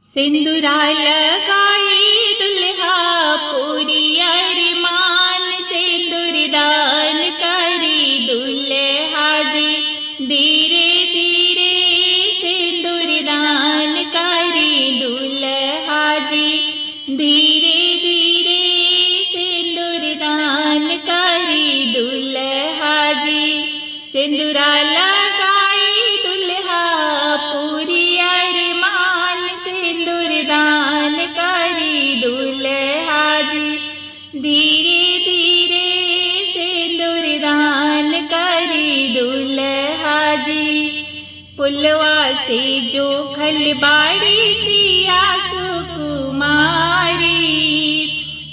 सिंदूरा लगाई दुल्हा पूरी अरमान, सिंदूर दान करी दुल्हा जी धीरे धीरे, सिंदूर दान करी दुल्हा जी धीरे धीरे, सिंदूर दान करी दुल्हा जी। सिंदूरा लगाई दुल्हा पूरी अरमान, सिंदूर दान करी दुल्हा जी धीरे धीरे, सिंदूर दान करी दुल्हा जी। पुलवा से जो खलबाड़ी सिया सुकुमारी,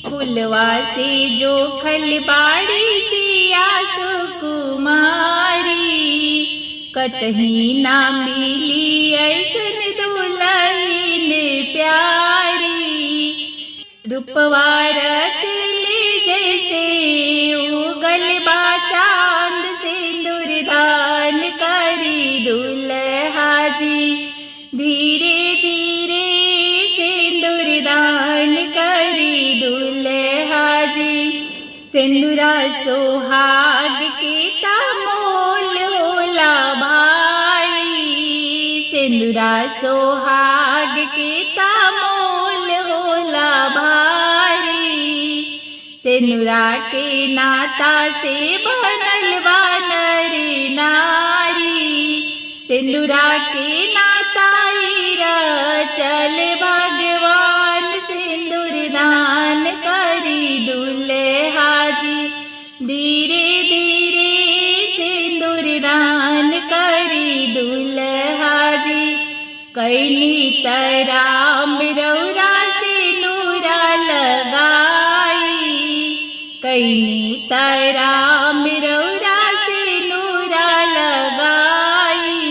पुलवा से जो खलबाड़ी सिया सुकुमारी, कतही ना मिली ऐसन दुल्हन प्यारी। रूपवा रचले जैसे उगल बा चांद, सिंदूर दान करी दुल्हा जी धीरे धीरे, सिंदूर दान करी दुल्हा जी। सिंदूरा सोहाग के तामोल होला भाई, सिंदूरा सोहाग के तामोल होला भारी। सिंदूरा के नाता से बनल बा नर नारी, सिंदूरा के नाता चल भगवान, सिंदूर दान करी दुल्हा जी धीरे धीरे, सिंदूर दान करी दुल्हा जी। कैली तराम रौरा सिंदूरा लगाई, कैली तराम रौरा सिंदूरा लगाई।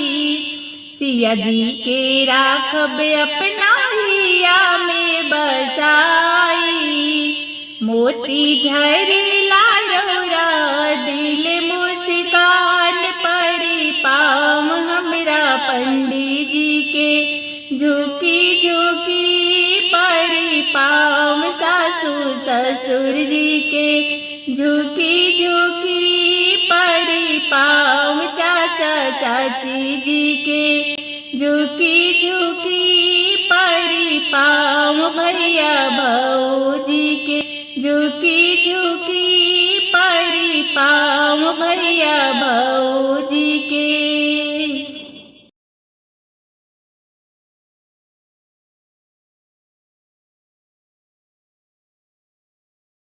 सिया जी के राखब अपना हिया में बसाई, मोती झरेला रौरा दिल मुस्कान पड़ी पाम हमरा पंडित जी के झुकी झुकी पड़ी पाम, सासू ससुर जी के झुकी झुकी पड़ी पाम, चाचा चाची जी के झुकी झुकी पड़ी पाम, भैया भौजी के झुकी झुकी पड़ी पाम, भैया भौ